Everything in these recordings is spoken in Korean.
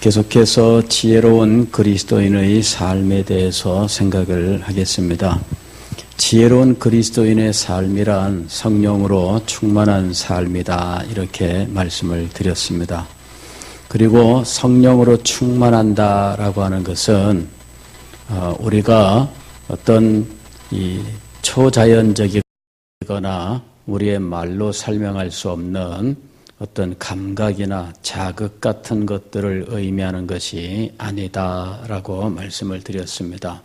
계속해서 지혜로운 그리스도인의 삶에 대해서 생각을 하겠습니다. 지혜로운 그리스도인의 삶이란 성령으로 충만한 삶이다, 이렇게 말씀을 드렸습니다. 그리고 성령으로 충만한다라고 하는 것은 우리가 어떤 이 초자연적이거나 우리의 말로 설명할 수 없는 어떤 감각이나 자극 같은 것들을 의미하는 것이 아니다라고 말씀을 드렸습니다.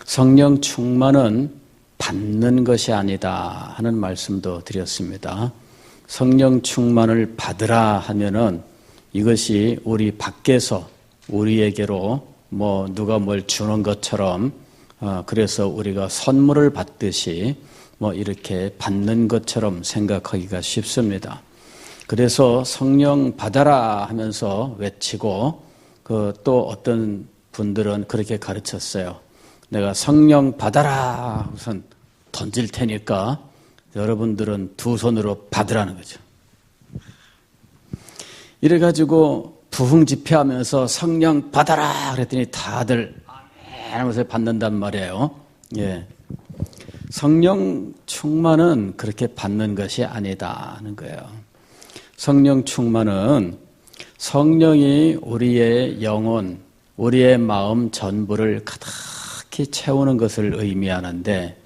성령 충만은 받는 것이 아니다 하는 말씀도 드렸습니다. 성령 충만을 받으라 하면은 이것이 우리 밖에서 우리에게로 누가 뭘 주는 것처럼 그래서 우리가 선물을 받듯이 이렇게 받는 것처럼 생각하기가 쉽습니다. 그래서 성령 받아라 하면서 외치고 또 어떤 분들은 그렇게 가르쳤어요. 내가 성령 받아라 우선 던질 테니까 여러분들은 두 손으로 받으라는 거죠. 이래가지고 부흥 집회하면서 성령 받아라 그랬더니 다들 아멘 하면서 받는단 말이에요. 예. 성령 충만은 그렇게 받는 것이 아니다 하는 거예요. 성령 충만은 성령이 우리의 영혼, 우리의 마음 전부를 가득히 채우는 것을 의미하는데,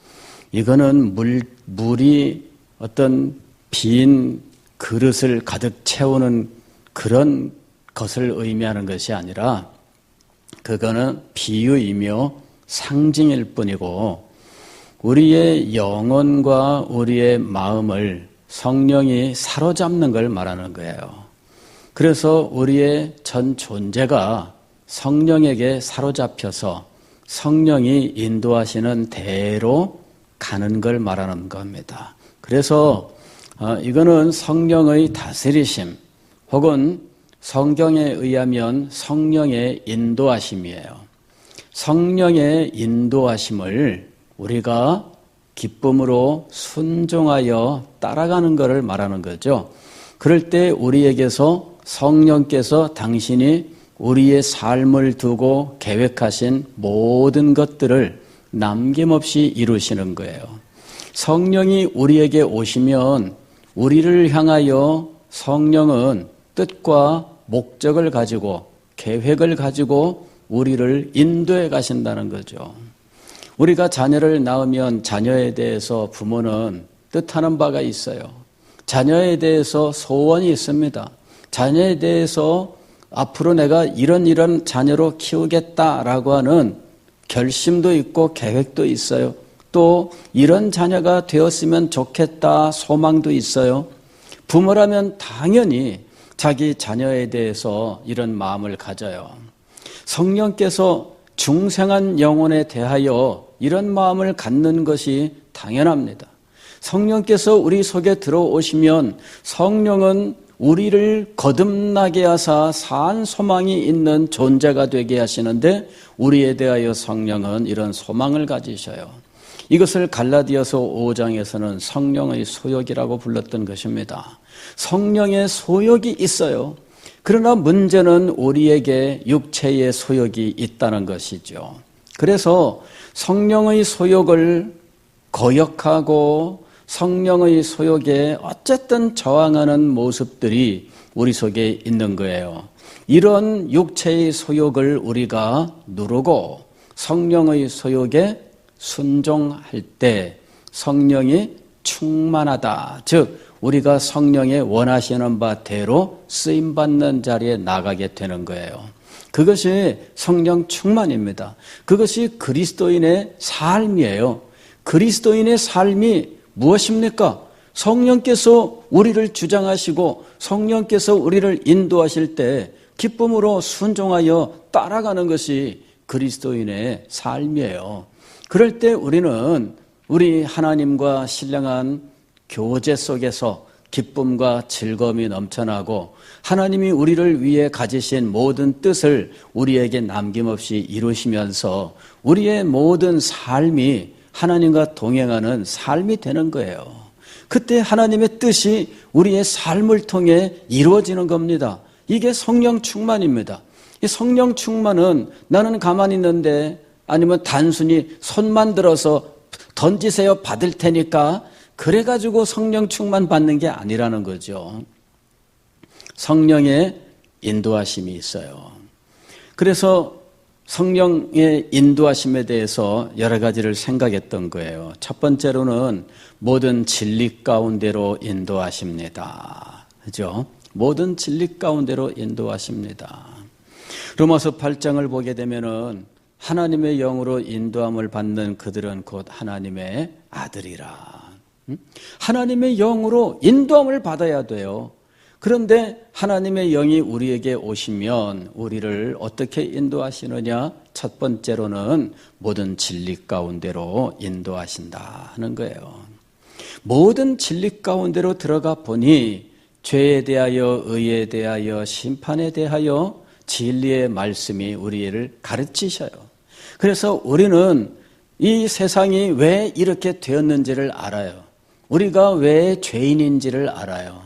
이거는 물이 어떤 빈 그릇을 가득 채우는 그런 것을 의미하는 것이 아니라 그거는 비유이며 상징일 뿐이고, 우리의 영혼과 우리의 마음을 성령이 사로잡는 걸 말하는 거예요. 그래서 우리의 전 존재가 성령에게 사로잡혀서 성령이 인도하시는 대로 가는 걸 말하는 겁니다. 그래서 이거는 성령의 다스리심 혹은 성경에 의하면 성령의 인도하심이에요. 성령의 인도하심을 우리가 기쁨으로 순종하여 따라가는 것을 말하는 거죠. 그럴 때 우리에게서 성령께서 당신이 우리의 삶을 두고 계획하신 모든 것들을 남김없이 이루시는 거예요. 성령이 우리에게 오시면 우리를 향하여 성령은 뜻과 목적을 가지고 계획을 가지고 우리를 인도해 가신다는 거죠. 우리가 자녀를 낳으면 자녀에 대해서 부모는 뜻하는 바가 있어요. 자녀에 대해서 소원이 있습니다. 자녀에 대해서 앞으로 내가 이런 자녀로 키우겠다라고 하는 결심도 있고 계획도 있어요. 또 이런 자녀가 되었으면 좋겠다 소망도 있어요. 부모라면 당연히 자기 자녀에 대해서 이런 마음을 가져요. 성령께서 중생한 영혼에 대하여 이런 마음을 갖는 것이 당연합니다. 성령께서 우리 속에 들어오시면 성령은 우리를 거듭나게 하사 산 소망이 있는 존재가 되게 하시는데, 우리에 대하여 성령은 이런 소망을 가지셔요. 이것을 갈라디아서 5장에서는 성령의 소욕이라고 불렀던 것입니다. 성령의 소욕이 있어요. 그러나 문제는 우리에게 육체의 소욕이 있다는 것이죠. 그래서 성령의 소욕을 거역하고 성령의 소욕에 어쨌든 저항하는 모습들이 우리 속에 있는 거예요. 이런 육체의 소욕을 우리가 누르고 성령의 소욕에 순종할 때 성령이 충만하다, 즉 우리가 성령의 원하시는 바대로 쓰임받는 자리에 나가게 되는 거예요. 그것이 성령 충만입니다. 그것이 그리스도인의 삶이에요. 그리스도인의 삶이 무엇입니까? 성령께서 우리를 주장하시고 성령께서 우리를 인도하실 때 기쁨으로 순종하여 따라가는 것이 그리스도인의 삶이에요. 그럴 때 우리는 우리 하나님과 신령한 교제 속에서 기쁨과 즐거움이 넘쳐나고 하나님이 우리를 위해 가지신 모든 뜻을 우리에게 남김없이 이루시면서 우리의 모든 삶이 하나님과 동행하는 삶이 되는 거예요. 그때 하나님의 뜻이 우리의 삶을 통해 이루어지는 겁니다. 이게 성령 충만입니다. 이 성령 충만은 나는 가만히 있는데 아니면 단순히 손만 들어서 던지세요 받을 테니까 그래가지고 성령 충만 받는 게 아니라는 거죠. 성령의 인도하심이 있어요. 그래서 성령의 인도하심에 대해서 여러 가지를 생각했던 거예요. 첫 번째로는 모든 진리 가운데로 인도하십니다. 그죠? 모든 진리 가운데로 인도하십니다. 로마서 8장을 보게 되면은 하나님의 영으로 인도함을 받는 그들은 곧 하나님의 아들이라. 하나님의 영으로 인도함을 받아야 돼요. 그런데 하나님의 영이 우리에게 오시면 우리를 어떻게 인도하시느냐? 첫 번째로는 모든 진리 가운데로 인도하신다 하는 거예요. 모든 진리 가운데로 들어가 보니 죄에 대하여 의에 대하여 심판에 대하여 진리의 말씀이 우리를 가르치셔요. 그래서 우리는 이 세상이 왜 이렇게 되었는지를 알아요. 우리가 왜 죄인인지를 알아요.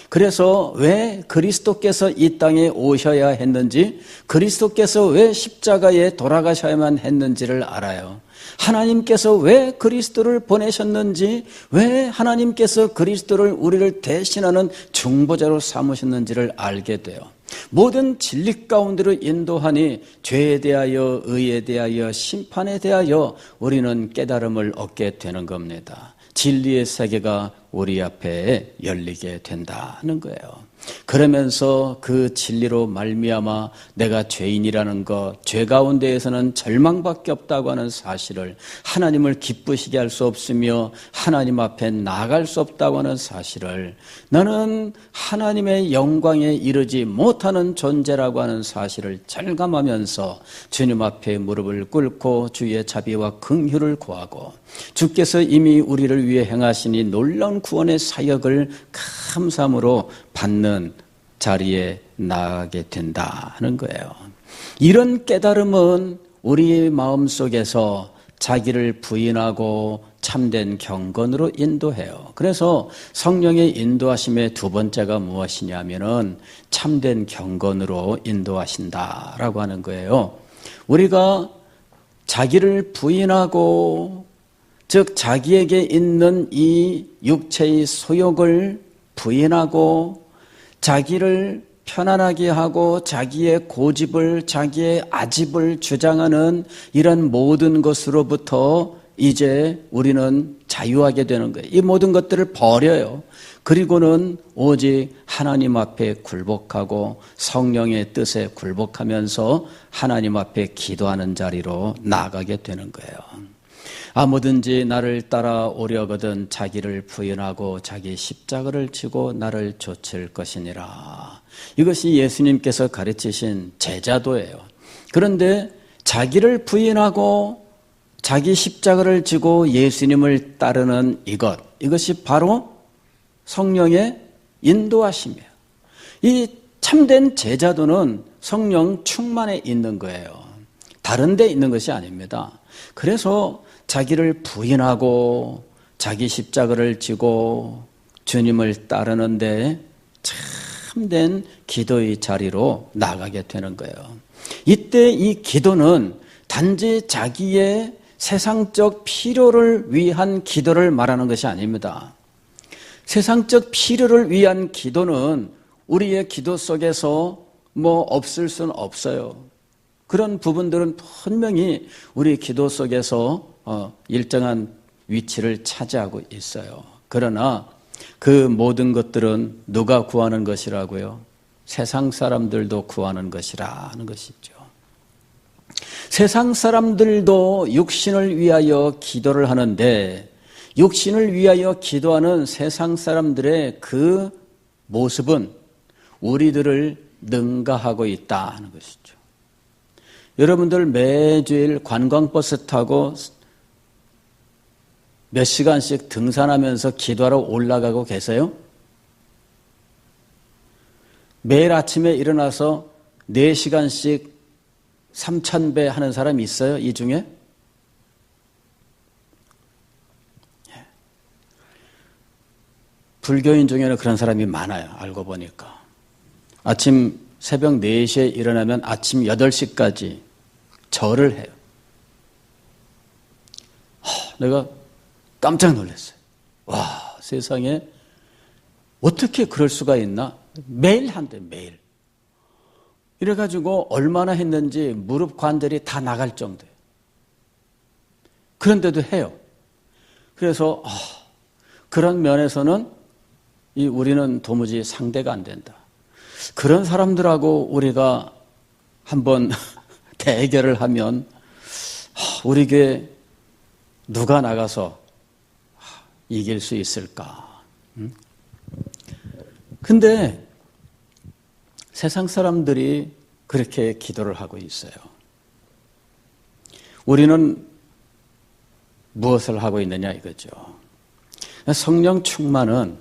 그래서 왜 그리스도께서 이 땅에 오셔야 했는지, 그리스도께서 왜 십자가에 돌아가셔야만 했는지를 알아요. 하나님께서 왜 그리스도를 보내셨는지, 왜 하나님께서 그리스도를 우리를 대신하는 중보자로 삼으셨는지를 알게 돼요. 모든 진리 가운데로 인도하니 죄에 대하여 의에 대하여 심판에 대하여 우리는 깨달음을 얻게 되는 겁니다. 진리의 세계가 우리 앞에 열리게 된다는 거예요. 그러면서 그 진리로 말미암아 내가 죄인이라는 것, 죄 가운데에서는 절망밖에 없다고 하는 사실을, 하나님을 기쁘시게 할 수 없으며 하나님 앞에 나아갈 수 없다고 하는 사실을, 나는 하나님의 영광에 이르지 못하는 존재라고 하는 사실을 절감하면서 주님 앞에 무릎을 꿇고 주의 자비와 긍휼을 구하고 주께서 이미 우리를 위해 행하신 이 놀라운 구원의 사역을 감사함으로 받는 자리에 나가게 된다 하는 거예요. 이런 깨달음은 우리 마음속에서 자기를 부인하고 참된 경건으로 인도해요. 그래서 성령의 인도하심의 두 번째가 무엇이냐면은 참된 경건으로 인도하신다라고 하는 거예요. 우리가 자기를 부인하고, 즉 자기에게 있는 이 육체의 소욕을 부인하고 자기를 편안하게 하고 자기의 고집을, 자기의 아집을 주장하는 이런 모든 것으로부터 이제 우리는 자유하게 되는 거예요. 이 모든 것들을 버려요. 그리고는 오직 하나님 앞에 굴복하고 성령의 뜻에 굴복하면서 하나님 앞에 기도하는 자리로 나아가게 되는 거예요. 아무든지 나를 따라오려거든 자기를 부인하고 자기 십자가를 지고 나를 좇을 것이니라. 이것이 예수님께서 가르치신 제자도예요. 그런데 자기를 부인하고 자기 십자가를 지고 예수님을 따르는 이것이 바로 성령의 인도하심이에요. 이 참된 제자도는 성령 충만에 있는 거예요. 다른 데 있는 것이 아닙니다. 그래서 자기를 부인하고 자기 십자가를 지고 주님을 따르는데 참된 기도의 자리로 나가게 되는 거예요. 이때 이 기도는 단지 자기의 세상적 필요를 위한 기도를 말하는 것이 아닙니다. 세상적 필요를 위한 기도는 우리의 기도 속에서 없을 수는 없어요. 그런 부분들은 분명히 우리 기도 속에서 일정한 위치를 차지하고 있어요. 그러나 그 모든 것들은 누가 구하는 것이라고요? 세상 사람들도 구하는 것이라는 것이죠. 세상 사람들도 육신을 위하여 기도를 하는데 육신을 위하여 기도하는 세상 사람들의 그 모습은 우리들을 능가하고 있다는 것이죠. 여러분들 매주일 관광버스 타고 몇 시간씩 등산하면서 기도하러 올라가고 계세요? 매일 아침에 일어나서 4시간씩 3,000배 하는 사람이 있어요? 이 중에? 불교인 중에는 그런 사람이 많아요. 알고 보니까. 아침 새벽 4시에 일어나면 아침 8시까지 절을 해요. 내가 깜짝 놀랐어요. 와, 세상에 어떻게 그럴 수가 있나? 매일 한대, 매일. 이래가지고 얼마나 했는지 무릎 관절이 다 나갈 정도예요. 그런데도 해요. 그래서 그런 면에서는 우리는 도무지 상대가 안 된다. 그런 사람들하고 우리가 한번 대결을 하면 우리 교회 누가 나가서 이길 수 있을까? 근데 세상 사람들이 그렇게 기도를 하고 있어요. 우리는 무엇을 하고 있느냐 이거죠. 성령 충만은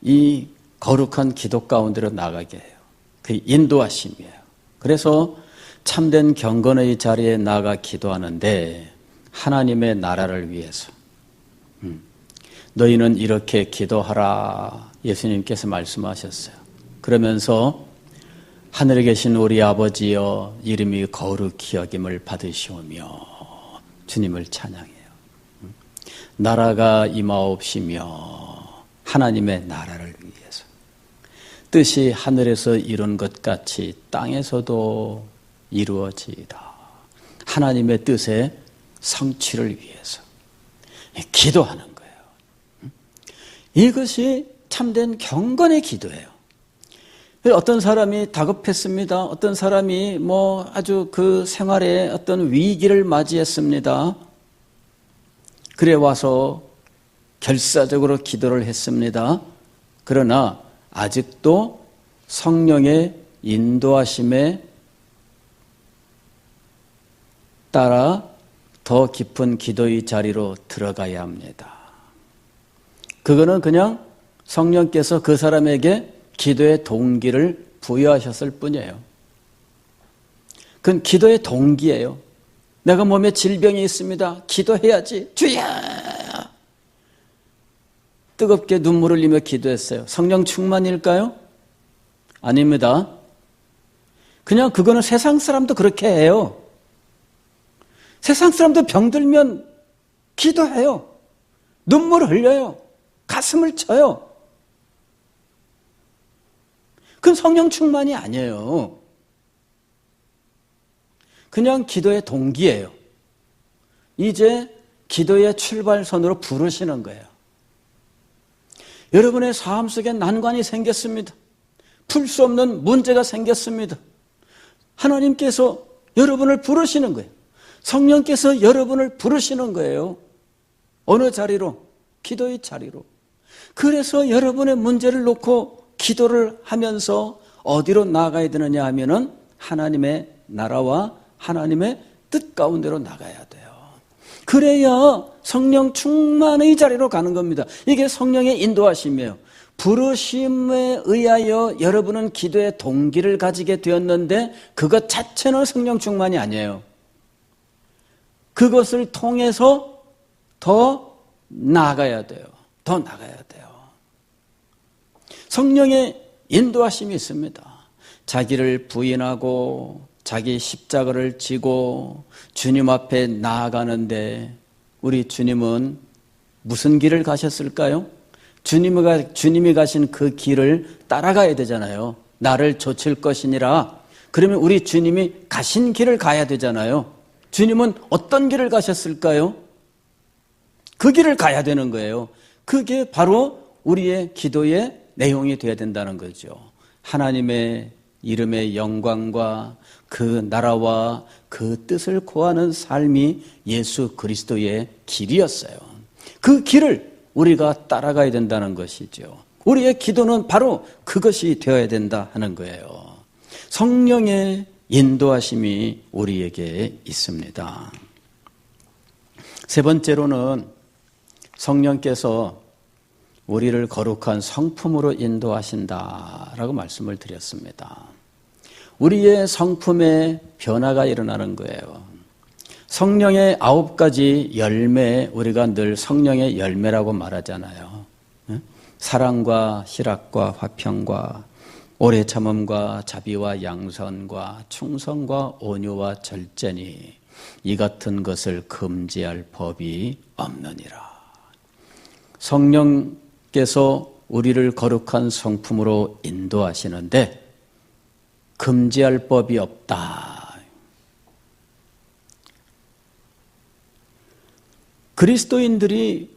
이 거룩한 기도 가운데로 나가게 해요. 그 인도하심이에요. 그래서 참된 경건의 자리에 나가 기도하는데 하나님의 나라를 위해서 너희는 이렇게 기도하라 예수님께서 말씀하셨어요. 그러면서 하늘에 계신 우리 아버지여 이름이 거룩히 여김을 받으시오며 주님을 찬양해요. 나라가 임하옵시며 하나님의 나라를 위해서 뜻이 하늘에서 이룬 것 같이 땅에서도 이루어지이다. 하나님의 뜻의 성취를 위해서 기도하는 거예요. 이것이 참된 경건의 기도예요. 어떤 사람이 다급했습니다. 어떤 사람이 아주 그 생활에 어떤 위기를 맞이했습니다. 그래 와서 결사적으로 기도를 했습니다. 그러나 아직도 성령의 인도하심에 따라 더 깊은 기도의 자리로 들어가야 합니다. 그거는 그냥 성령께서 그 사람에게 기도의 동기를 부여하셨을 뿐이에요. 그건 기도의 동기예요. 내가 몸에 질병이 있습니다. 기도해야지. 주야! 뜨겁게 눈물을 흘리며 기도했어요. 성령 충만일까요? 아닙니다. 그냥 그거는 세상 사람도 그렇게 해요. 세상 사람도 병들면 기도해요. 눈물을 흘려요. 가슴을 쳐요. 그건 성령 충만이 아니에요. 그냥 기도의 동기예요. 이제 기도의 출발선으로 부르시는 거예요. 여러분의 삶 속에 난관이 생겼습니다. 풀 수 없는 문제가 생겼습니다. 하나님께서 여러분을 부르시는 거예요. 성령께서 여러분을 부르시는 거예요. 어느 자리로? 기도의 자리로. 그래서 여러분의 문제를 놓고 기도를 하면서 어디로 나아가야 되느냐 하면은 하나님의 나라와 하나님의 뜻 가운데로 나가야 돼요. 그래야 성령 충만의 자리로 가는 겁니다. 이게 성령의 인도하심이에요. 부르심에 의하여 여러분은 기도의 동기를 가지게 되었는데 그것 자체는 성령 충만이 아니에요. 그것을 통해서 더 나아가야 돼요. 더 나가야 돼요. 성령의 인도하심이 있습니다. 자기를 부인하고 자기 십자가를 지고 주님 앞에 나아가는데 우리 주님은 무슨 길을 가셨을까요? 주님이 가신 그 길을 따라가야 되잖아요. 나를 좇을 것이니라. 그러면 우리 주님이 가신 길을 가야 되잖아요. 주님은 어떤 길을 가셨을까요? 그 길을 가야 되는 거예요. 그게 바로 우리의 기도의 내용이 되어야 된다는 거죠. 하나님의 이름의 영광과 그 나라와 그 뜻을 구하는 삶이 예수 그리스도의 길이었어요. 그 길을 우리가 따라가야 된다는 것이죠. 우리의 기도는 바로 그것이 되어야 된다 하는 거예요. 성령의 인도하심이 우리에게 있습니다. 세 번째로는 성령께서 우리를 거룩한 성품으로 인도하신다라고 말씀을 드렸습니다. 우리의 성품에 변화가 일어나는 거예요. 성령의 9가지 열매, 우리가 늘 성령의 열매라고 말하잖아요. 사랑과 희락과 화평과 오래 참음과 자비와 양선과 충성과 온유와 절제니 이 같은 것을 금지할 법이 없느니라. 성령께서 우리를 거룩한 성품으로 인도하시는데 금지할 법이 없다. 그리스도인들이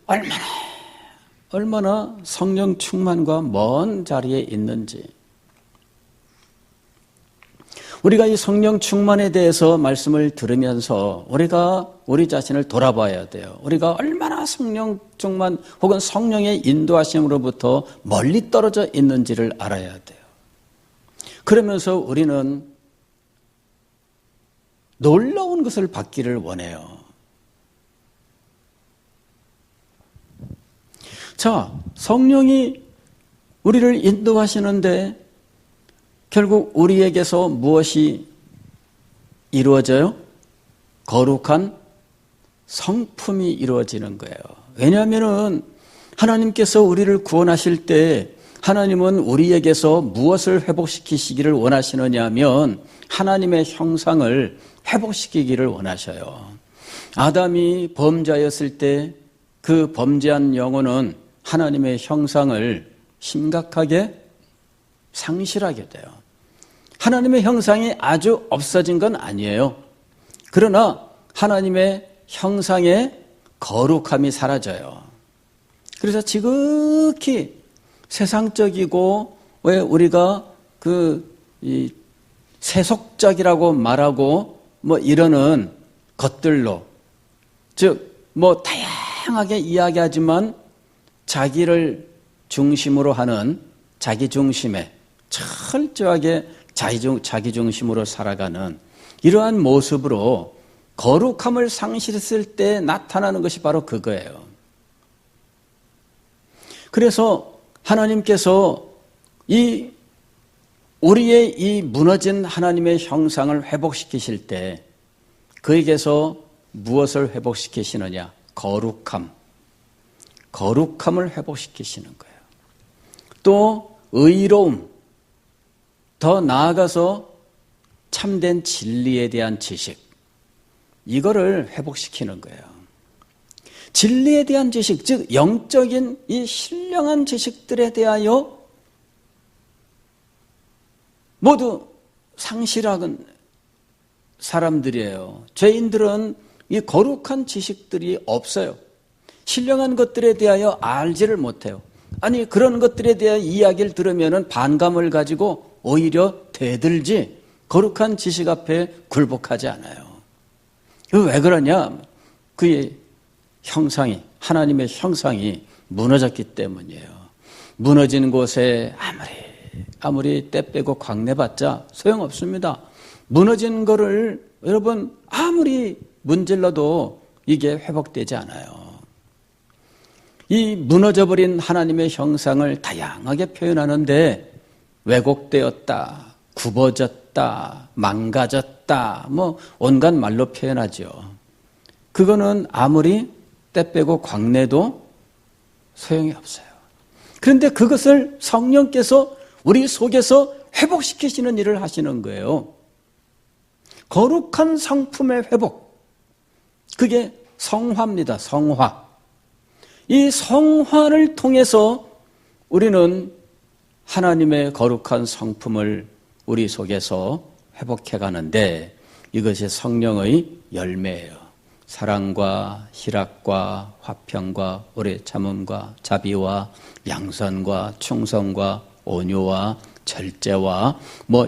얼마나 성령 충만과 먼 자리에 있는지, 우리가 이 성령 충만에 대해서 말씀을 들으면서 우리가 우리 자신을 돌아봐야 돼요. 우리가 얼마나 성령 충만 혹은 성령의 인도하심으로부터 멀리 떨어져 있는지를 알아야 돼요. 그러면서 우리는 놀라운 것을 받기를 원해요. 자, 성령이 우리를 인도하시는데 결국 우리에게서 무엇이 이루어져요? 거룩한 성품이 이루어지는 거예요. 왜냐하면 하나님께서 우리를 구원하실 때 하나님은 우리에게서 무엇을 회복시키시기를 원하시느냐 하면 하나님의 형상을 회복시키기를 원하셔요. 아담이 범죄하였을 때 그 범죄한 영혼은 하나님의 형상을 심각하게 상실하게 돼요. 하나님의 형상이 아주 없어진 건 아니에요. 그러나 하나님의 형상의 거룩함이 사라져요. 그래서 지극히 세상적이고, 왜 우리가 세속적이라고 말하고 이러는 것들로, 즉 다양하게 이야기하지만 자기를 중심으로 하는, 자기 중심에 철저하게 자기 중심으로 살아가는 이러한 모습으로 거룩함을 상실했을 때 나타나는 것이 바로 그거예요. 그래서 하나님께서 우리의 이 무너진 하나님의 형상을 회복시키실 때 그에게서 무엇을 회복시키시느냐? 거룩함을 회복시키시는 거예요. 또 의로움, 더 나아가서 참된 진리에 대한 지식, 이거를 회복시키는 거예요. 진리에 대한 지식, 즉 영적인 이 신령한 지식들에 대하여 모두 상실한 사람들이에요. 죄인들은 이 거룩한 지식들이 없어요. 신령한 것들에 대하여 알지를 못해요. 아니, 그런 것들에 대한 이야기를 들으면 반감을 가지고 오히려 대들지 거룩한 지식 앞에 굴복하지 않아요. 왜 그러냐? 그의 형상이, 하나님의 형상이 무너졌기 때문이에요. 무너진 곳에 아무리 때 빼고 광내봤자 소용없습니다. 무너진 거를 여러분 아무리 문질러도 이게 회복되지 않아요. 이 무너져버린 하나님의 형상을 다양하게 표현하는데 왜곡되었다, 굽어졌다, 망가졌다, 온갖 말로 표현하죠. 그거는 아무리 때 빼고 광내도 소용이 없어요. 그런데 그것을 성령께서 우리 속에서 회복시키시는 일을 하시는 거예요. 거룩한 성품의 회복, 그게 성화입니다. 성화. 이 성화를 통해서 우리는 하나님의 거룩한 성품을 우리 속에서 회복해 가는데 이것이 성령의 열매예요. 사랑과 희락과 화평과 오래 참음과 자비와 양선과 충성과 온유와 절제와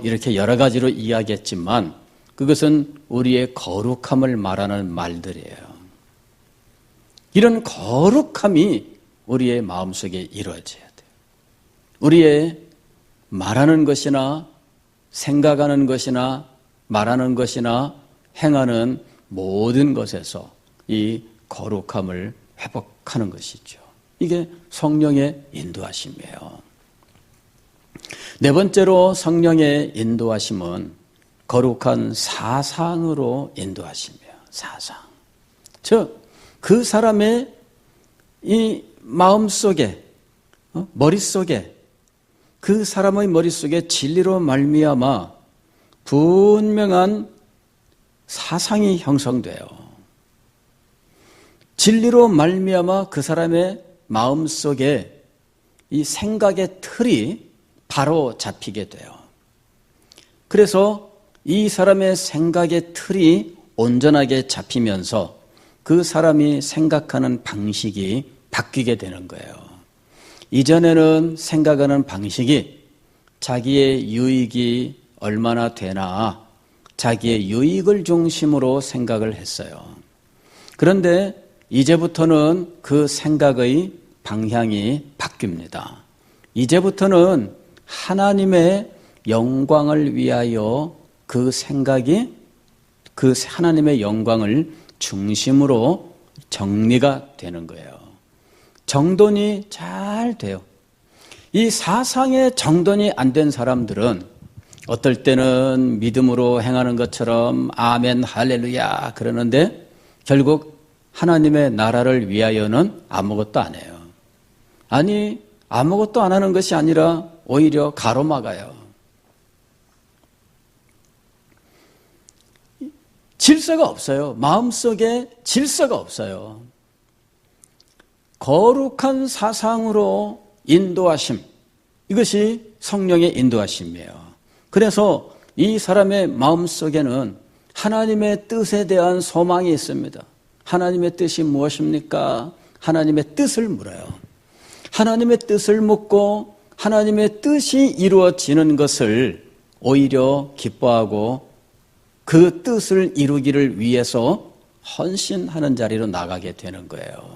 이렇게 여러 가지로 이야기했지만 그것은 우리의 거룩함을 말하는 말들이에요. 이런 거룩함이 우리의 마음속에 이루어져야 돼요. 우리의 말하는 것이나 생각하는 것이나 말하는 것이나 행하는 모든 것에서 이 거룩함을 회복하는 것이죠. 이게 성령의 인도하심이에요. 네 번째로 성령의 인도하심은 거룩한 사상으로 인도하심이에요. 사상. 즉, 그 사람의 이 마음속에, 머릿속에 그 사람의 머릿속에 진리로 말미암아 분명한 사상이 형성돼요. 진리로 말미암아 그 사람의 마음속에 이 생각의 틀이 바로 잡히게 돼요. 그래서 이 사람의 생각의 틀이 온전하게 잡히면서 그 사람이 생각하는 방식이 바뀌게 되는 거예요. 이전에는 생각하는 방식이 자기의 유익이 얼마나 되나 자기의 유익을 중심으로 생각을 했어요. 그런데 이제부터는 그 생각의 방향이 바뀝니다. 이제부터는 하나님의 영광을 위하여 그 생각이 그 하나님의 영광을 중심으로 정리가 되는 거예요. 정돈이 잘 돼요. 이 사상의 정돈이 안 된 사람들은 어떨 때는 믿음으로 행하는 것처럼 아멘 할렐루야 그러는데 결국 하나님의 나라를 위하여는 아무것도 안 해요. 아니 아무것도 안 하는 것이 아니라 오히려 가로막아요. 질서가 없어요. 마음속에 질서가 없어요. 거룩한 사상으로 인도하심, 이것이 성령의 인도하심이에요. 그래서 이 사람의 마음속에는 하나님의 뜻에 대한 소망이 있습니다. 하나님의 뜻이 무엇입니까? 하나님의 뜻을 물어요. 하나님의 뜻을 묻고 하나님의 뜻이 이루어지는 것을 오히려 기뻐하고 그 뜻을 이루기를 위해서 헌신하는 자리로 나가게 되는 거예요.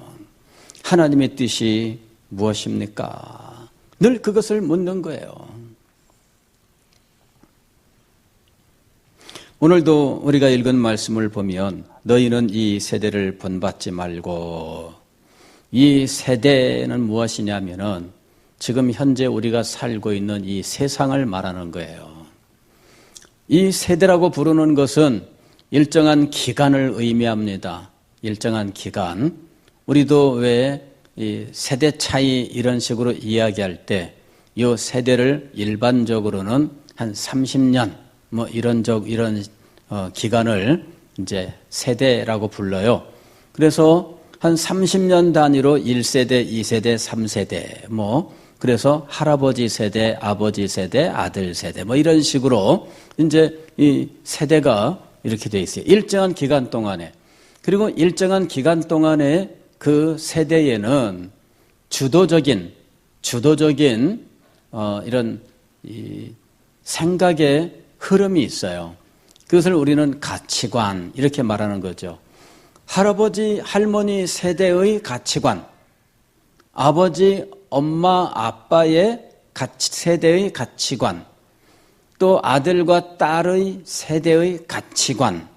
하나님의 뜻이 무엇입니까? 늘 그것을 묻는 거예요. 오늘도 우리가 읽은 말씀을 보면 너희는 이 세대를 본받지 말고, 이 세대는 무엇이냐면은 지금 현재 우리가 살고 있는 이 세상을 말하는 거예요. 이 세대라고 부르는 것은 일정한 기간을 의미합니다. 일정한 기간. 우리도 왜 이 세대 차이 이런 식으로 이야기할 때 이 세대를 일반적으로는 한 30년 뭐 이런 기간을 이제 세대라고 불러요. 그래서 한 30년 단위로 1세대, 2세대, 3세대 뭐 그래서 할아버지 세대, 아버지 세대, 아들 세대 뭐 이런 식으로 이제 이 세대가 이렇게 돼 있어요. 일정한 기간 동안에. 그리고 일정한 기간 동안에 그 세대에는 주도적인 이런 이 생각의 흐름이 있어요. 그것을 우리는 가치관 이렇게 말하는 거죠. 할아버지, 할머니 세대의 가치관, 아버지, 엄마, 아빠의 세대의 가치관, 또 아들과 딸의 세대의 가치관,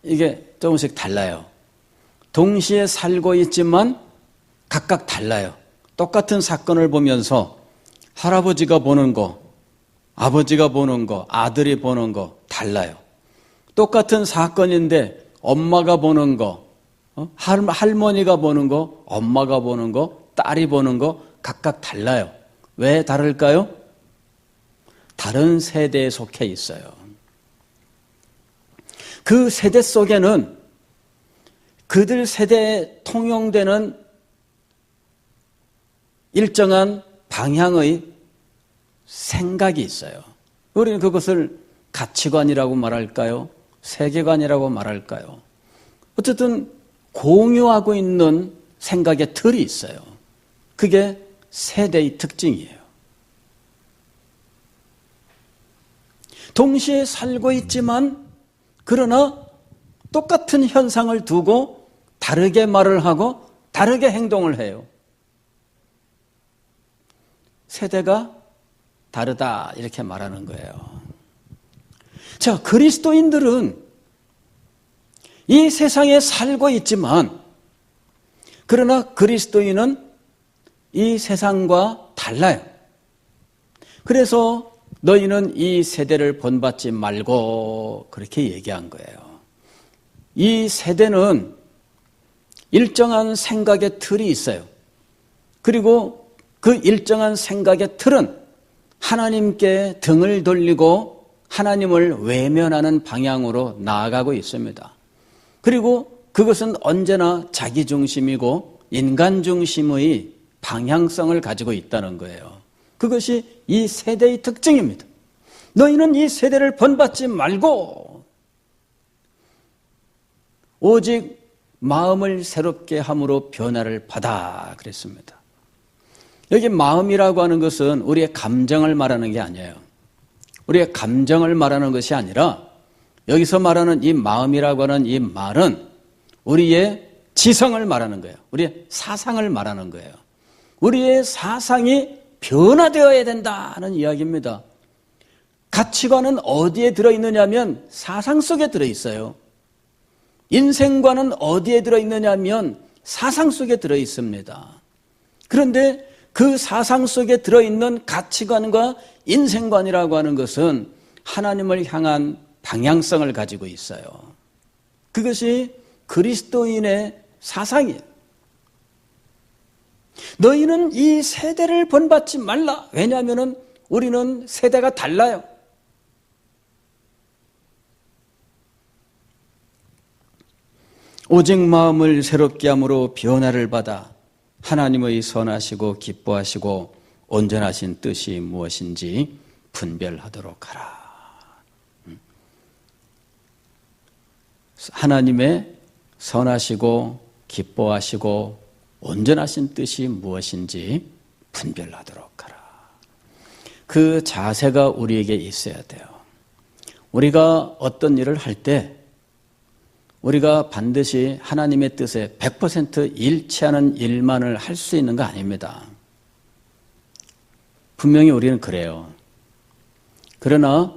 이게 조금씩 달라요. 동시에 살고 있지만 각각 달라요. 똑같은 사건을 보면서 할아버지가 보는 거, 아버지가 보는 거, 아들이 보는 거 달라요. 똑같은 사건인데 엄마가 보는 거, 할머니가 보는 거, 엄마가 보는 거, 딸이 보는 거 각각 달라요. 왜 다를까요? 다른 세대에 속해 있어요. 그 세대 속에는 그들 세대에 통용되는 일정한 방향의 생각이 있어요. 우리는 그것을 가치관이라고 말할까요? 세계관이라고 말할까요? 어쨌든 공유하고 있는 생각의 틀이 있어요. 그게 세대의 특징이에요. 동시에 살고 있지만 그러나 똑같은 현상을 두고 다르게 말을 하고 다르게 행동을 해요. 세대가 다르다 이렇게 말하는 거예요. 자, 그리스도인들은 이 세상에 살고 있지만 그러나 그리스도인은 이 세상과 달라요. 그래서 너희는 이 세대를 본받지 말고 그렇게 얘기한 거예요. 이 세대는 일정한 생각의 틀이 있어요. 그리고 그 일정한 생각의 틀은 하나님께 등을 돌리고 하나님을 외면하는 방향으로 나아가고 있습니다. 그리고 그것은 언제나 자기중심이고 인간중심의 방향성을 가지고 있다는 거예요. 그것이 이 세대의 특징입니다. 너희는 이 세대를 본받지 말고 오직 마음을 새롭게 함으로 변화를 받아 그랬습니다. 여기 마음이라고 하는 것은 우리의 감정을 말하는 게 아니에요. 우리의 감정을 말하는 것이 아니라 여기서 말하는 이 마음이라고 하는 이 말은 우리의 지성을 말하는 거예요. 우리의 사상을 말하는 거예요. 우리의 사상이 변화되어야 된다는 이야기입니다. 가치관은 어디에 들어있느냐면 사상 속에 들어있어요. 인생관은 어디에 들어있느냐면 사상 속에 들어있습니다. 그런데 그 사상 속에 들어있는 가치관과 인생관이라고 하는 것은 하나님을 향한 방향성을 가지고 있어요. 그것이 그리스도인의 사상이에요. 너희는 이 세대를 본받지 말라. 왜냐하면 우리는 세대가 달라요. 오직 마음을 새롭게 함으로 변화를 받아 하나님의 선하시고 기뻐하시고 온전하신 뜻이 무엇인지 분별하도록 하라. 하나님의 선하시고 기뻐하시고 온전하신 뜻이 무엇인지 분별하도록 하라. 그 자세가 우리에게 있어야 돼요. 우리가 어떤 일을 할 때 우리가 반드시 하나님의 뜻에 100% 일치하는 일만을 할 수 있는 거 아닙니다. 분명히 우리는 그래요. 그러나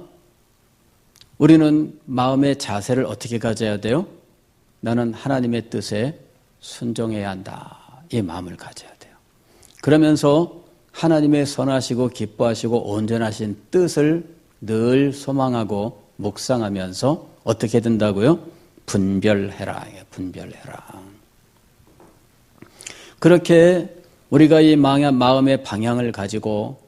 우리는 마음의 자세를 어떻게 가져야 돼요? 나는 하나님의 뜻에 순종해야 한다. 이 마음을 가져야 돼요. 그러면서 하나님의 선하시고 기뻐하시고 온전하신 뜻을 늘 소망하고 묵상하면서 어떻게 된다고요? 분별해라. 분별해라. 그렇게 우리가 이 마음의 방향을 가지고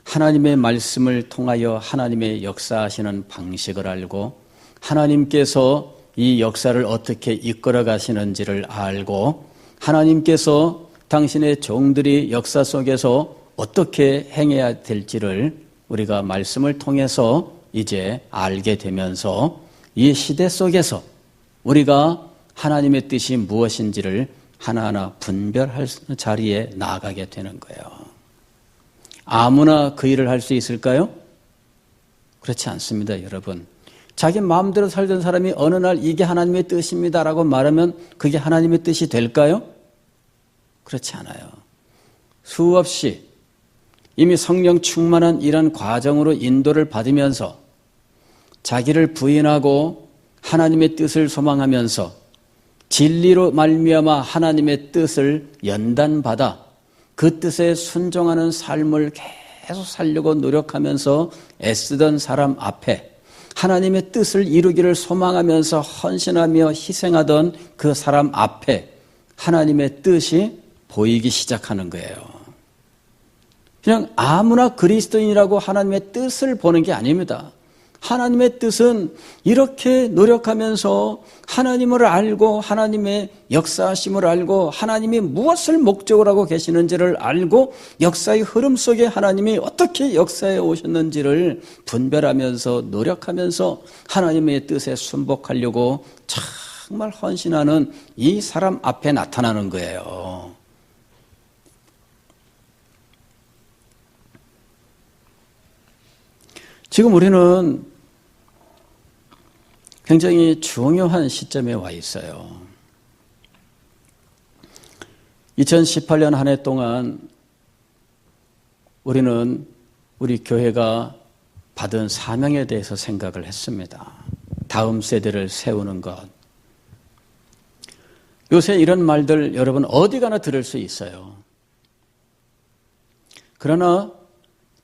하나님의 말씀을 통하여 하나님의 역사하시는 방식을 알고 하나님께서 이 역사를 어떻게 이끌어 가시는지를 알고 하나님께서 당신의 종들이 역사 속에서 어떻게 행해야 될지를 우리가 말씀을 통해서 이제 알게 되면서 이 시대 속에서 우리가 하나님의 뜻이 무엇인지를 하나하나 분별할 자리에 나아가게 되는 거예요. 아무나 그 일을 할 수 있을까요? 그렇지 않습니다, 여러분. 자기 마음대로 살던 사람이 어느 날 이게 하나님의 뜻입니다라고 말하면 그게 하나님의 뜻이 될까요? 그렇지 않아요. 수없이 이미 성령 충만한 이런 과정으로 인도를 받으면서 자기를 부인하고 하나님의 뜻을 소망하면서 진리로 말미암아 하나님의 뜻을 연단받아 그 뜻에 순종하는 삶을 계속 살려고 노력하면서 애쓰던 사람 앞에 하나님의 뜻을 이루기를 소망하면서 헌신하며 희생하던 그 사람 앞에 하나님의 뜻이 보이기 시작하는 거예요. 그냥 아무나 그리스도인이라고 하나님의 뜻을 보는 게 아닙니다. 하나님의 뜻은 이렇게 노력하면서 하나님을 알고 하나님의 역사하심을 알고 하나님이 무엇을 목적으로 하고 계시는지를 알고 역사의 흐름 속에 하나님이 어떻게 역사해 오셨는지를 분별하면서 노력하면서 하나님의 뜻에 순복하려고 정말 헌신하는 이 사람 앞에 나타나는 거예요. 지금 우리는 굉장히 중요한 시점에 와 있어요. 2018년 한 해 동안 우리는 우리 교회가 받은 사명에 대해서 생각을 했습니다. 다음 세대를 세우는 것. 요새 이런 말들 여러분 어디 가나 들을 수 있어요. 그러나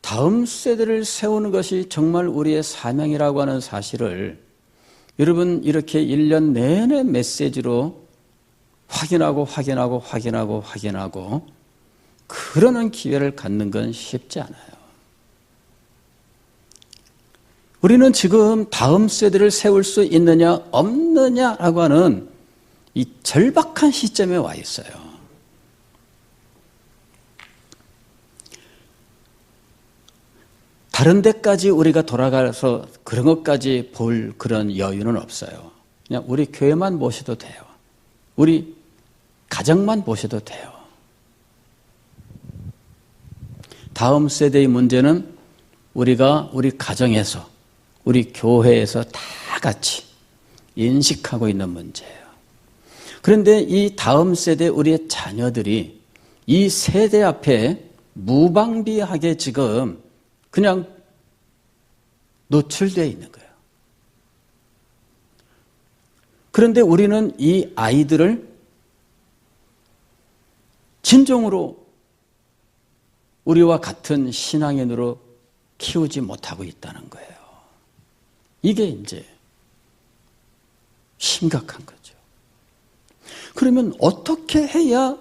다음 세대를 세우는 것이 정말 우리의 사명이라고 하는 사실을 여러분 이렇게 1년 내내 메시지로 확인하고 그러는 기회를 갖는 건 쉽지 않아요. 우리는 지금 다음 세대를 세울 수 있느냐 없느냐라고 하는 이 절박한 시점에 와 있어요. 다른 데까지 우리가 돌아가서 그런 것까지 볼 그런 여유는 없어요. 그냥 우리 교회만 모셔도 돼요. 우리 가정만 모셔도 돼요. 다음 세대의 문제는 우리가 우리 가정에서, 우리 교회에서 다 같이 인식하고 있는 문제예요. 그런데 이 다음 세대 우리의 자녀들이 이 세대 앞에 무방비하게 지금 그냥 노출되어 있는 거예요. 그런데 우리는 이 아이들을 진정으로 우리와 같은 신앙인으로 키우지 못하고 있다는 거예요. 이게 이제 심각한 거죠. 그러면 어떻게 해야,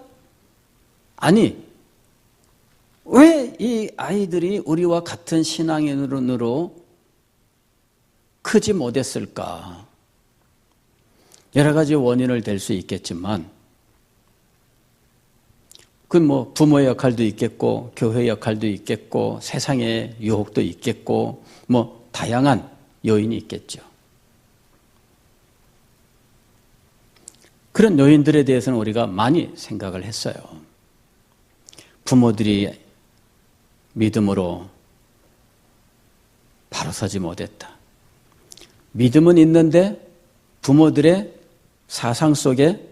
아니, 왜 이 아이들이 우리와 같은 신앙인으로 크지 못했을까? 여러 가지 원인을 댈 수 있겠지만, 그 부모의 역할도 있겠고, 교회의 역할도 있겠고, 세상의 유혹도 있겠고, 다양한 요인이 있겠죠. 그런 요인들에 대해서는 우리가 많이 생각을 했어요. 부모들이 믿음으로 바로 서지 못했다. 믿음은 있는데 부모들의 사상 속에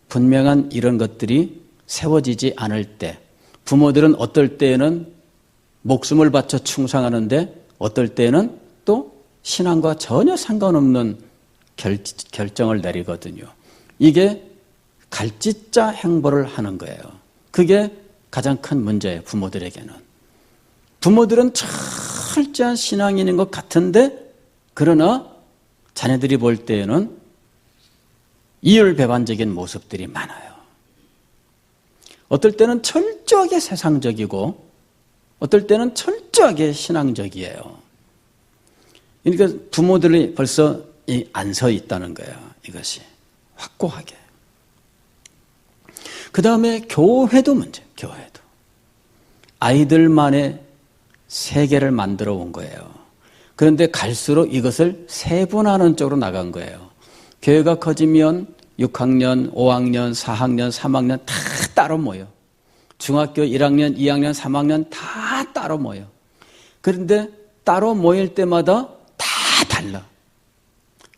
분명한 이런 것들이 세워지지 않을 때, 부모들은 어떨 때에는 목숨을 바쳐 충성하는데 어떨 때에는 또 신앙과 전혀 상관없는 결정을 내리거든요. 이게 갈짓자 행보를 하는 거예요. 그게 가장 큰 문제예요, 부모들에게는. 부모들은 철저한 신앙인인 것 같은데, 그러나 자녀들이 볼 때에는 이율배반적인 모습들이 많아요. 어떨 때는 철저하게 세상적이고 어떨 때는 철저하게 신앙적이에요. 그러니까 부모들이 벌써 안 서 있다는 거예요. 이것이 확고하게. 그 다음에 교회도 문제, 교회도. 아이들만의 세계를 만들어 온 거예요. 그런데 갈수록 이것을 세분화하는 쪽으로 나간 거예요. 교회가 커지면 6학년, 5학년, 4학년, 3학년 다 따로 모여. 중학교 1학년, 2학년, 3학년 다 따로 모여. 그런데 따로 모일 때마다 다 달라.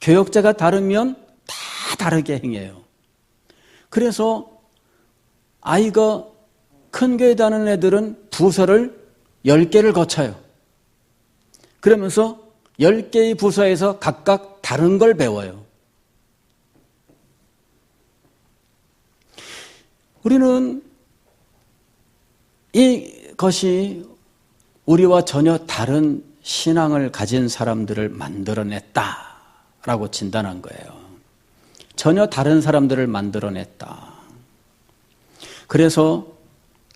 교역자가 다르면 다 다르게 행해요. 그래서 아이가 큰 교회 다니는 애들은 부서를 10개를 거쳐요. 그러면서 10개의 부서에서 각각 다른 걸 배워요. 우리는 이것이 우리와 전혀 다른 신앙을 가진 사람들을 만들어냈다라고 진단한 거예요. 전혀 다른 사람들을 만들어냈다. 그래서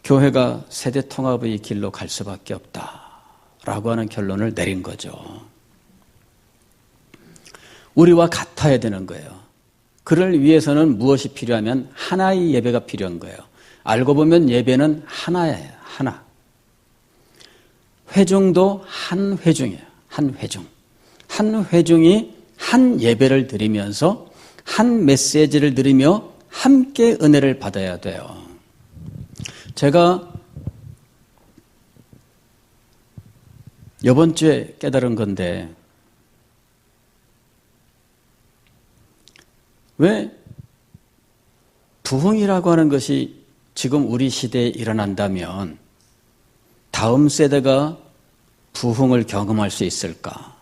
교회가 세대 통합의 길로 갈 수밖에 없다라고 하는 결론을 내린 거죠. 우리와 같아야 되는 거예요. 그를 위해서는 무엇이 필요하면 하나의 예배가 필요한 거예요. 알고 보면 예배는 하나예요. 하나. 회중도 한 회중이에요. 한 회중. 한 회중이 한 예배를 드리면서 한 메시지를 들으며 함께 은혜를 받아야 돼요. 제가 이번 주에 깨달은 건데, 왜 부흥이라고 하는 것이 지금 우리 시대에 일어난다면 다음 세대가 부흥을 경험할 수 있을까?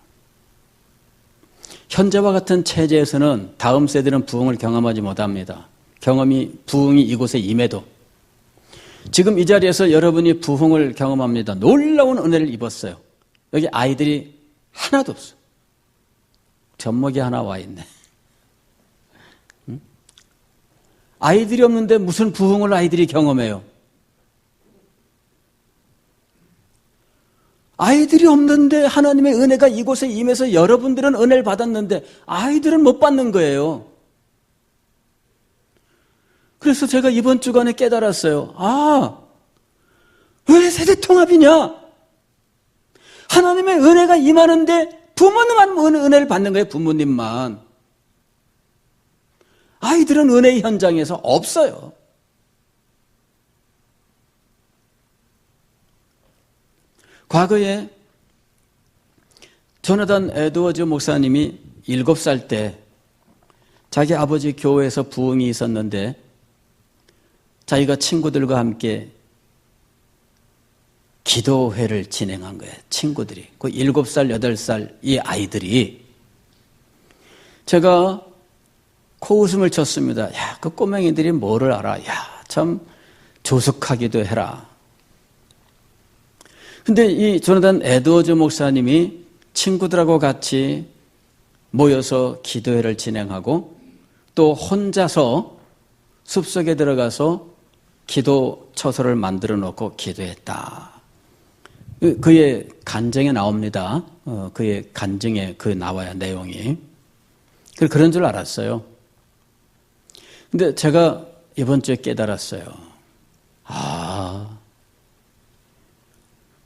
현재와 같은 체제에서는 다음 세대는 부흥을 경험하지 못합니다. 부흥이 이곳에 임해도. 지금 이 자리에서 여러분이 부흥을 경험합니다. 놀라운 은혜를 입었어요. 여기 아이들이 하나도 없어. 젖먹이 하나 와 있네. 응? 아이들이 없는데 무슨 부흥을 아이들이 경험해요? 아이들이 없는데 하나님의 은혜가 이곳에 임해서 여러분들은 은혜를 받았는데 아이들은 못 받는 거예요. 그래서 제가 이번 주간에 깨달았어요. 왜 세대통합이냐? 하나님의 은혜가 임하는데 부모님만 은혜를 받는 거예요. 부모님만. 아이들은 은혜의 현장에서 없어요. 과거에 조나단 에드워즈 목사님이 7살 때 자기 아버지 교회에서 부흥이 있었는데 자기가 친구들과 함께 기도회를 진행한 거예요. 친구들이. 그 7살, 8살 이 아이들이. 제가 코웃음을 쳤습니다. 야, 그 꼬맹이들이 뭐를 알아. 야, 참 조숙하기도 해라. 근데 이 조나단 에드워즈 목사님이 친구들하고 같이 모여서 기도회를 진행하고 또 혼자서 숲속에 들어가서 기도 처소를 만들어 놓고 기도했다. 그의 간증에 나옵니다. 그의 간증에 나와요, 내용이. 그런 줄 알았어요. 근데 제가 이번 주에 깨달았어요.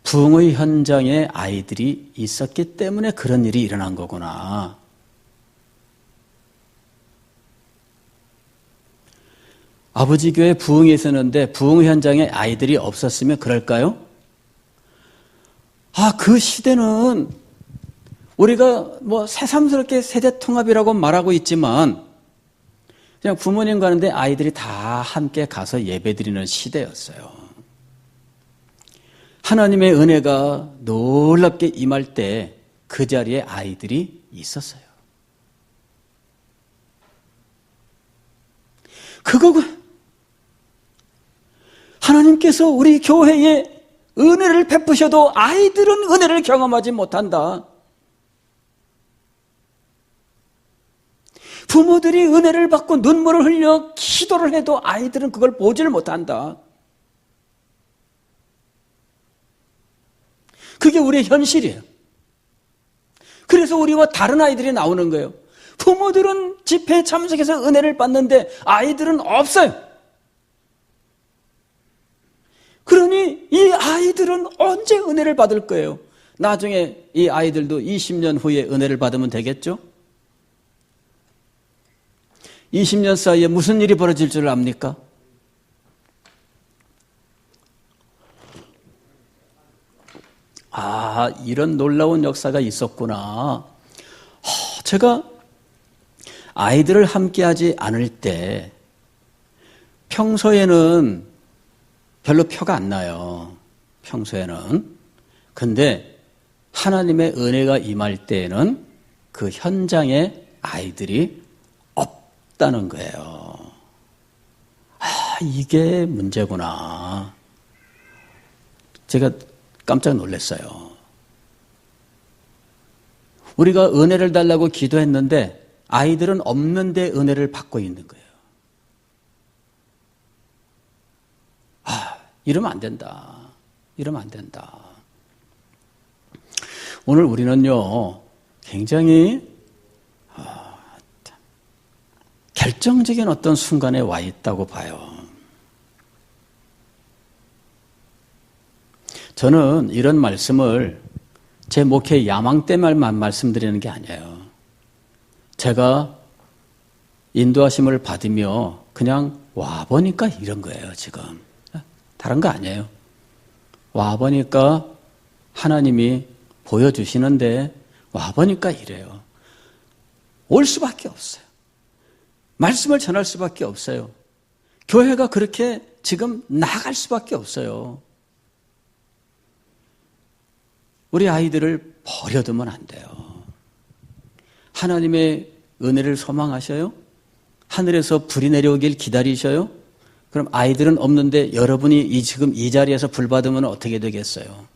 부흥의 현장에 아이들이 있었기 때문에 그런 일이 일어난 거구나. 아버지 교회 부흥이 있었는데 부흥 현장에 아이들이 없었으면 그럴까요? 그 시대는 우리가 새삼스럽게 세대통합이라고 말하고 있지만 그냥 부모님 가는데 아이들이 다 함께 가서 예배드리는 시대였어요. 하나님의 은혜가 놀랍게 임할 때 그 자리에 아이들이 있었어요. 그거고 하나님께서 우리 교회에 은혜를 베푸셔도 아이들은 은혜를 경험하지 못한다. 부모들이 은혜를 받고 눈물을 흘려 기도를 해도 아이들은 그걸 보지를 못한다. 그게 우리의 현실이에요. 그래서 우리와 다른 아이들이 나오는 거예요. 부모들은 집회에 참석해서 은혜를 받는데 아이들은 없어요. 그러니 이 아이들은 언제 은혜를 받을 거예요? 나중에 이 아이들도 20년 후에 은혜를 받으면 되겠죠? 20년 사이에 무슨 일이 벌어질 줄 압니까? 이런 놀라운 역사가 있었구나. 제가 아이들을 함께하지 않을 때 평소에는 별로 표가 안 나요. 평소에는. 근데 하나님의 은혜가 임할 때에는 그 현장에 아이들이 없다는 거예요. 이게 문제구나. 제가 깜짝 놀랐어요. 우리가 은혜를 달라고 기도했는데 아이들은 없는데 은혜를 받고 있는 거예요. 이러면 안 된다. 이러면 안 된다. 오늘 우리는요, 굉장히 결정적인 어떤 순간에 와 있다고 봐요. 저는 이런 말씀을 제 목회 야망 때만 말씀드리는 게 아니에요. 제가 인도하심을 받으며 그냥 와보니까 이런 거예요, 지금. 다른 거 아니에요. 와보니까 하나님이 보여주시는데 와보니까 이래요. 올 수밖에 없어요. 말씀을 전할 수밖에 없어요. 교회가 그렇게 지금 나갈 수밖에 없어요. 우리 아이들을 버려두면 안 돼요. 하나님의 은혜를 소망하셔요? 하늘에서 불이 내려오길 기다리셔요? 그럼 아이들은 없는데 여러분이 지금 이 자리에서 불 받으면 어떻게 되겠어요?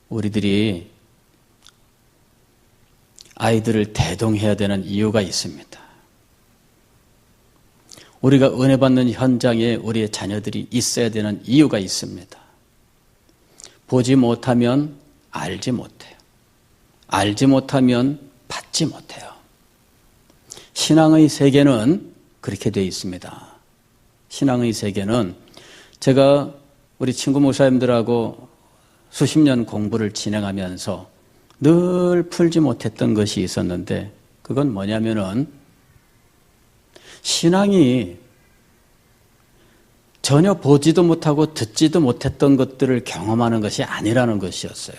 우리들이 아이들을 대동해야 되는 이유가 있습니다. 우리가 은혜 받는 현장에 우리의 자녀들이 있어야 되는 이유가 있습니다. 보지 못하면 알지 못해요. 알지 못하면 받지 못해요. 신앙의 세계는 그렇게 되어 있습니다. 신앙의 세계는 제가 우리 친구 목사님들하고 수십 년 공부를 진행하면서 늘 풀지 못했던 것이 있었는데 그건 뭐냐면은 신앙이 전혀 보지도 못하고 듣지도 못했던 것들을 경험하는 것이 아니라는 것이었어요.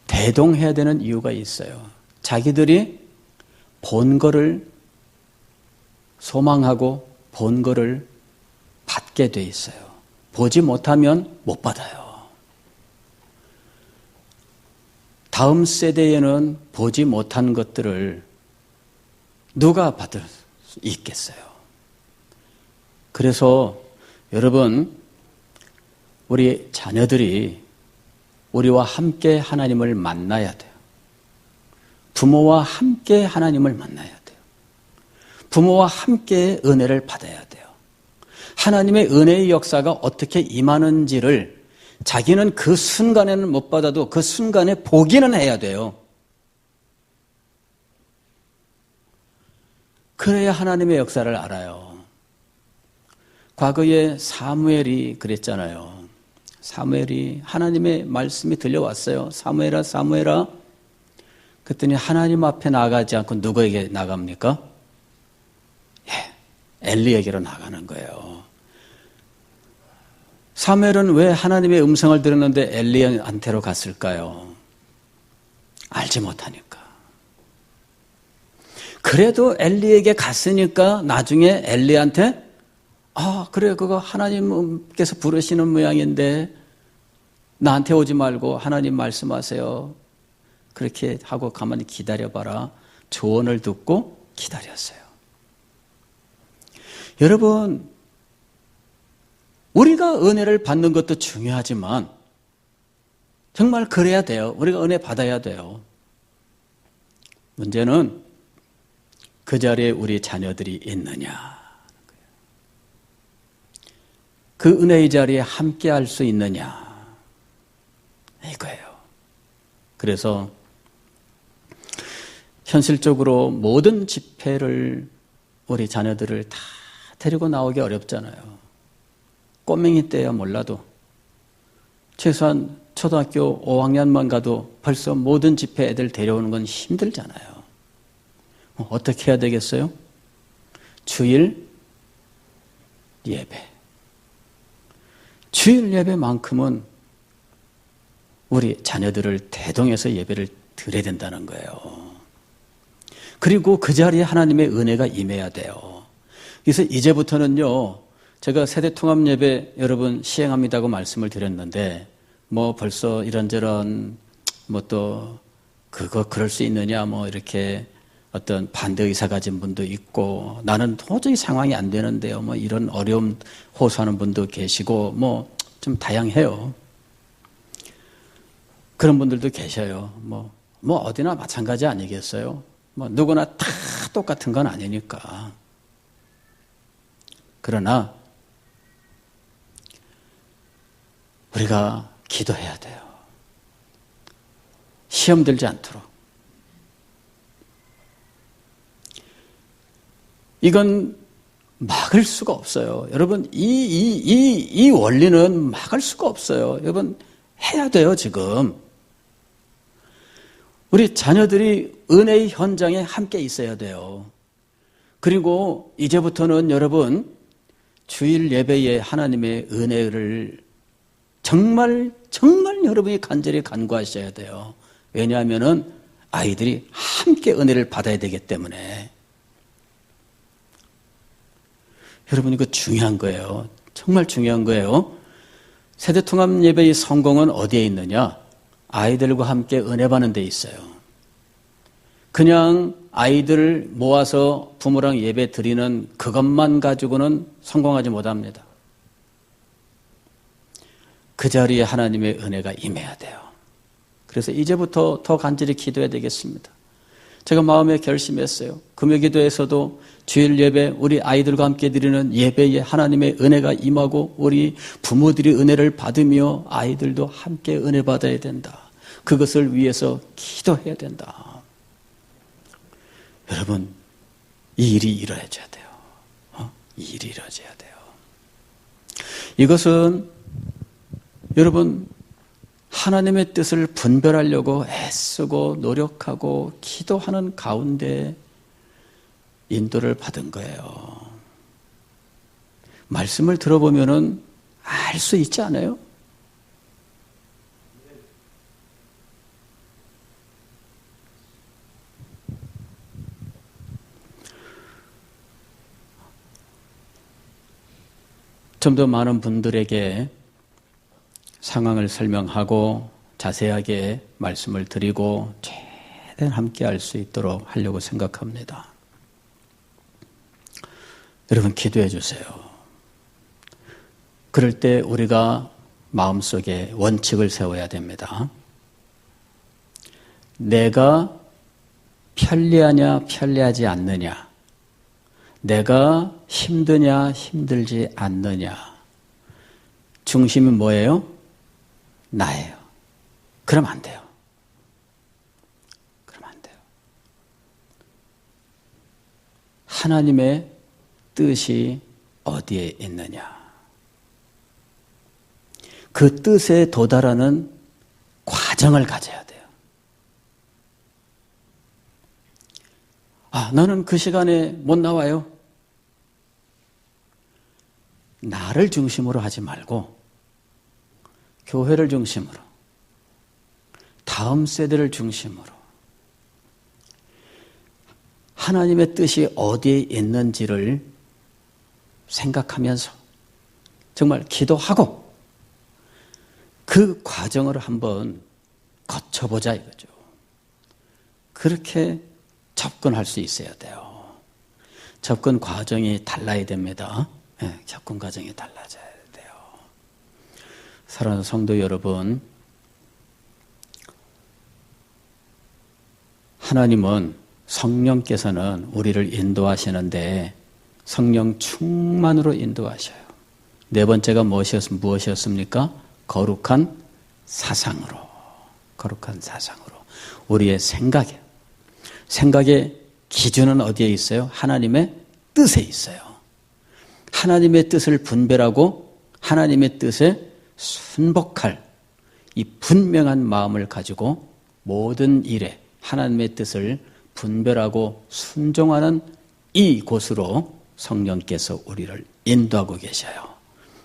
대동해야 되는 이유가 있어요. 자기들이 본 거를 소망하고 본 거를 받게 돼 있어요. 보지 못하면 못 받아요. 다음 세대에는 보지 못한 것들을 누가 받을 수 있겠어요? 그래서 여러분, 우리 자녀들이 우리와 함께 하나님을 만나야 돼요. 부모와 함께 하나님을 만나야 돼요. 부모와 함께 은혜를 받아야 돼요. 하나님의 은혜의 역사가 어떻게 임하는지를 자기는 그 순간에는 못 받아도 그 순간에 보기는 해야 돼요. 그래야 하나님의 역사를 알아요. 과거에 사무엘이 그랬잖아요. 사무엘이 하나님의 말씀이 들려왔어요. 사무엘아, 사무엘아. 그랬더니 하나님 앞에 나가지 않고 누구에게 나갑니까? 엘리에게로 나가는 거예요. 사무엘은 왜 하나님의 음성을 들었는데 엘리한테로 갔을까요? 알지 못하니까. 그래도 엘리에게 갔으니까 나중에 엘리한테 그래 그거 하나님께서 부르시는 모양인데 나한테 오지 말고 하나님 말씀하세요. 그렇게 하고 가만히 기다려봐라. 조언을 듣고 기다렸어요. 여러분, 우리가 은혜를 받는 것도 중요하지만 정말 그래야 돼요. 우리가 은혜 받아야 돼요. 문제는 그 자리에 우리 자녀들이 있느냐. 그 은혜의 자리에 함께 할 수 있느냐. 이거예요. 그래서 현실적으로 모든 집회를 우리 자녀들을 다 데리고 나오기 어렵잖아요. 꼬맹이 때야 몰라도 최소한 초등학교 5학년만 가도 벌써 모든 집회 애들 데려오는 건 힘들잖아요. 어떻게 해야 되겠어요? 주일 예배. 주일 예배만큼은 우리 자녀들을 대동해서 예배를 드려야 된다는 거예요. 그리고 그 자리에 하나님의 은혜가 임해야 돼요. 그래서 이제부터는요, 제가 세대통합 예배 여러분 시행합니다고 말씀을 드렸는데 벌써 이런저런 또 그럴 수 있느냐 이렇게 어떤 반대 의사 가진 분도 있고 나는 도저히 상황이 안 되는데요 이런 어려움 호소하는 분도 계시고 좀 다양해요. 그런 분들도 계셔요. 어디나 마찬가지 아니겠어요? 누구나 다 똑같은 건 아니니까. 그러나 우리가 기도해야 돼요. 시험 들지 않도록. 이건 막을 수가 없어요. 여러분, 이 원리는 막을 수가 없어요. 여러분, 해야 돼요, 지금. 우리 자녀들이 은혜의 현장에 함께 있어야 돼요. 그리고 이제부터는 여러분, 주일 예배에 하나님의 은혜를 정말 여러분이 간절히 간구하셔야 돼요. 왜냐하면은 아이들이 함께 은혜를 받아야 되기 때문에. 여러분, 이거 중요한 거예요. 정말 중요한 거예요. 세대통합 예배의 성공은 어디에 있느냐? 아이들과 함께 은혜 받는 데 있어요. 그냥 아이들을 모아서 부모랑 예배 드리는 그것만 가지고는 성공하지 못합니다. 그 자리에 하나님의 은혜가 임해야 돼요. 그래서 이제부터 더 간절히 기도해야 되겠습니다. 제가 마음에 결심했어요. 금요기도에서도 주일 예배, 우리 아이들과 함께 드리는 예배에 하나님의 은혜가 임하고 우리 부모들이 은혜를 받으며 아이들도 함께 은혜 받아야 된다. 그것을 위해서 기도해야 된다. 여러분, 이 일이 이루어져야 돼요. 이 일이 이루어져야 돼요. 이것은 여러분, 하나님의 뜻을 분별하려고 애쓰고 노력하고 기도하는 가운데 인도를 받은 거예요. 말씀을 들어보면은 알 수 있지 않아요? 좀 더 많은 분들에게 상황을 설명하고 자세하게 말씀을 드리고 최대한 함께 할 수 있도록 하려고 생각합니다. 여러분 기도해 주세요. 그럴 때 우리가 마음속에 원칙을 세워야 됩니다. 내가 편리하냐 편리하지 않느냐, 내가 힘드냐 힘들지 않느냐, 중심은 뭐예요? 나예요. 그러면 안 돼요. 그러면 안 돼요. 하나님의 뜻이 어디에 있느냐. 그 뜻에 도달하는 과정을 가져야 돼요. 나는 그 시간에 못 나와요. 나를 중심으로 하지 말고 교회를 중심으로, 다음 세대를 중심으로 하나님의 뜻이 어디에 있는지를 생각하면서 정말 기도하고 그 과정을 한번 거쳐보자 이거죠. 그렇게 접근할 수 있어야 돼요. 접근 과정이 달라야 됩니다. 네, 접근 과정이 달라져야 돼요. 사랑하는 성도 여러분, 하나님은 성령께서는 우리를 인도하시는데 성령 충만으로 인도하셔요. 네 번째가 무엇이었습니까? 거룩한 사상으로. 거룩한 사상으로. 우리의 생각의 기준은 어디에 있어요? 하나님의 뜻에 있어요. 하나님의 뜻을 분별하고 하나님의 뜻에 순복할 이 분명한 마음을 가지고 모든 일에 하나님의 뜻을 분별하고 순종하는 이 곳으로 성령께서 우리를 인도하고 계셔요.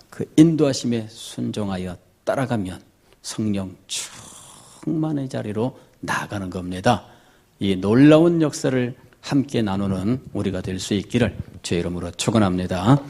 그 인도하심에 순종하여 따라가면 성령 충만의 자리로 나아가는 겁니다. 이 놀라운 역사를 함께 나누는 우리가 될 수 있기를 주의 이름으로 축원합니다.